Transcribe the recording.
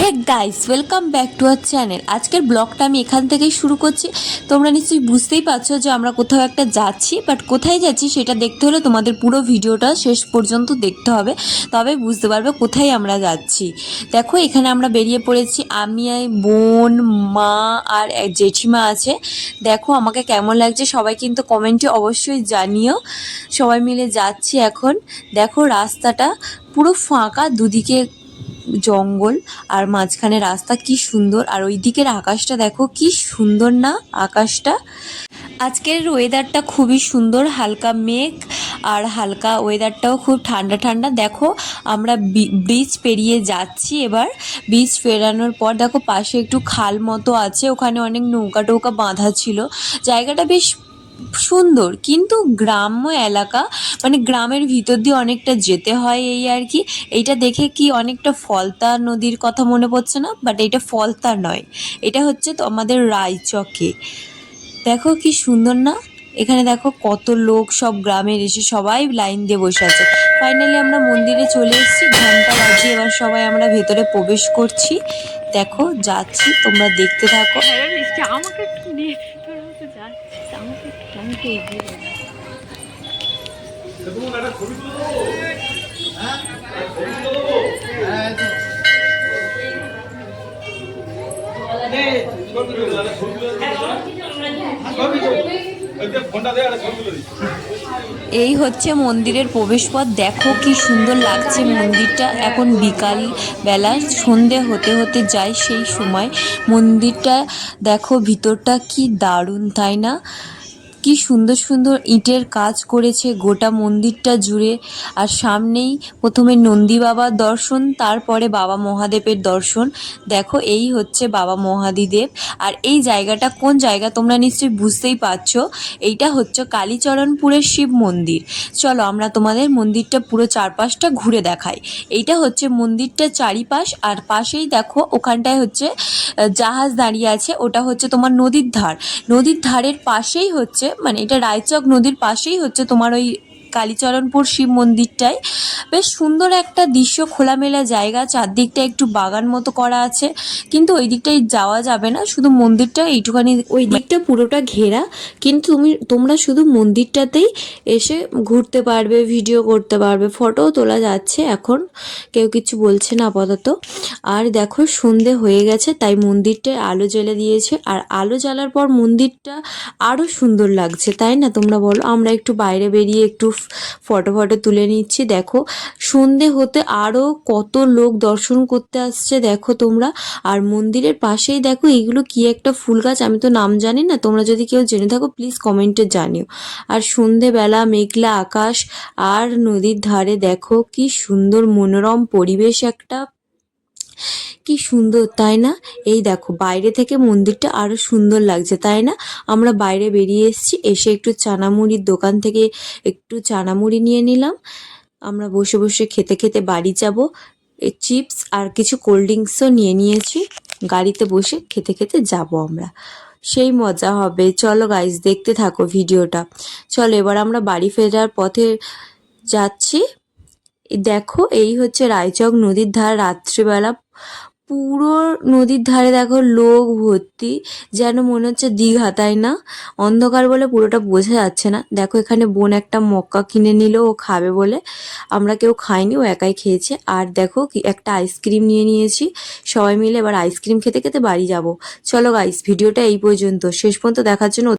Hey guys, welcome back to our channel. আজকের ব্লগটা আমি এখান থেকেই শুরু করছি। তোমরা নিশ্চয়ই বুঝতেই পারছো যে আমরা কোথাও একটা যাচ্ছি, বাট কোথায় যাচ্ছি সেটা দেখতে হলে তোমাদের পুরো ভিডিওটা শেষ পর্যন্ত দেখতে হবে, তবে বুঝতে পারবে কোথায় আমরা যাচ্ছি। দেখো এখানে আমরা বেরিয়ে পড়েছি, আমি বোন, মা আর এক জেঠিমা আছে। দেখো আমাকে কেমন লাগছে সবাই কিন্তু কমেন্টে অবশ্যই জানিও। সবাই মিলে যাচ্ছি এখন। দেখো রাস্তাটা পুরো ফাঁকা, দুদিকে জঙ্গল আর মাঝখানে রাস্তা, কি সুন্দর। আর ওই দিকের আকাশটা দেখো কি সুন্দর না আকাশটা। আজকের ওয়েদারটা খুবই সুন্দর, হালকা মেঘ আর হালকা ওয়েদারটাও খুব ঠান্ডা ঠান্ডা। দেখো আমরা ব্রিজ পেরিয়ে যাচ্ছি। এবার ব্রিজ পেরানোর পর দেখো পাশে একটু খাল মতো আছে, ওখানে অনেক নৌকা টৌকা বাঁধা ছিল। জায়গাটা বেশ সুন্দর, কিন্তু গ্রাম্য এলাকা, মানে গ্রামের ভিতর দিয়ে অনেকটা যেতে হয় এই আর কি। এইটা দেখে কি অনেকটা ফলতা নদীর কথা মনে পড়ছে না? বাট এটা ফলতা নয়, এটা হচ্ছে তো আমাদের রায়চকে। দেখো কি সুন্দর না? এখানে দেখো কত লোক সব গ্রামের এসে সবাই লাইন দিয়ে বসে আছে। ফাইনালি আমরা মন্দিরে চলে এসেছি, ঘন্টা বাজিয়ে এবার সবাই আমরা ভেতরে প্রবেশ করছি। দেখো যাচ্ছি, তোমরা দেখতে থাকো। আমাকে একটু নিয়ে যাচ্ছিস, আমাকে এগিয়ে এই হচ্ছে মন্দিরের প্রবেশপথ। দেখো কি সুন্দর লাগছে মন্দিরটা। এখন বিকাল বেলা, সন্ধে হতে হতে যায় সেই সময়। মন্দিরটা দেখো ভিতরটা কি দারুণ, তাই না? কি সুন্দর সুন্দর ইটের কাজ করেছে গোটা মন্দিরটা জুড়ে। আর সামনেই প্রথমে নন্দী বাবার দর্শন, তারপরে বাবা মহাদেবের দর্শন। দেখো এই হচ্ছে বাবা মহাদেব। আর এই জায়গাটা কোন জায়গা তোমরা নিশ্চয়ই বুঝতেই পারছো, এইটা হচ্ছে কালীচরণপুরের শিব মন্দির। চলো আমরা তোমাদের মন্দিরটা পুরো চারপাশটা ঘুরে দেখাই। এইটা হচ্ছে মন্দিরটার চারিপাশ। আর পাশেই দেখো ওখানটায় হচ্ছে জাহাজ দাঁড়িয়ে আছে, ওটা হচ্ছে তোমার নদীর ধার। নদীর ধারের পাশেই হচ্ছে, মানে এটা রায়চক নদীর পাশেই হচ্ছে তোমার ওই কালীচরণপুর শিব মন্দিরটাই। বেশ সুন্দর একটা দৃশ্য, খোলামেলা জায়গা, চারদিকটা একটু বাগান মতো করা আছে, কিন্তু ওই দিকটাই যাওয়া যাবে না, শুধু মন্দিরটা এইটুখানি, ওই দিকটা পুরোটা ঘেরা। কিন্তু তোমরা শুধু মন্দিরটাতেই এসে ঘুরতে পারবে, ভিডিও করতে পারবে, ফটোও তোলা যাচ্ছে। এখন কেউ কিছু বলছে না আপাতত। আর দেখো সন্ধে হয়ে গেছে, তাই মন্দিরটায় আলো জ্বেলে দিয়েছে। আর আলো জ্বালার পর মন্দিরটা আরও সুন্দর লাগছে, তাই না? তোমরা বলো। আমরা একটু বাইরে বেরিয়ে একটু ফটো তুলে নিচ্ছি। দেখো সন্ধে হতে আরও কত লোক দর্শন করতে আসছে, দেখো তোমরা। আর মন্দিরের পাশেই দেখো এইগুলো কি একটা ফুল গাছ, আমি তো নাম জানি না, তোমরা যদি কেউ জেনে থাকো প্লিজ কমেন্টে জানিও। আর সন্ধেবেলা মেঘলা আকাশ আর নদীর ধারে দেখো কি সুন্দর মনোরম পরিবেশ একটা, কি সুন্দর, তাই না? এই দেখো বাইরে থেকে মন্দিরটা আরো সুন্দর লাগছে, তাই না? আমরা বাইরে বেরিয়ে এসেছি, এসে একটু চানামুড়ির দোকান থেকে একটু চানামুড়ি নিয়ে নিলাম। আমরা বসে বসে খেতে খেতে বাড়ি যাব। চিপস আর কিছু কোল্ড ড্রিঙ্কসও নিয়ে নিয়েছি, গাড়িতে বসে খেতে খেতে যাব আমরা। সেই মজা হবে। চলো গাইস, দেখতে থাকো ভিডিওটা। চলো এবার আমরা বাড়ি ফেরার পথে যাচ্ছি। দেখো এই হচ্ছে রায়চক নদীর ধার। রাত্রিবেলা পুরো নদীর ধারে দেখো লোক ভর্তি, যেন মনে হচ্ছে দীঘা, তাই না? অন্ধকার বলে পুরোটা বোঝা যাচ্ছে না। দেখো এখানে বোন একটা মক্কা কিনে নিল ও খাবে বলে, আমরা কেউ খাইনি, ও একাই খেয়েছে। আর দেখো কি একটা আইসক্রিম নিয়ে নিয়েছি সবাই মিলে। এবার আইসক্রিম খেতে খেতে বাড়ি যাব। চলো গাইস, ভিডিওটা এই পর্যন্ত, শেষ পর্যন্ত দেখার জন্য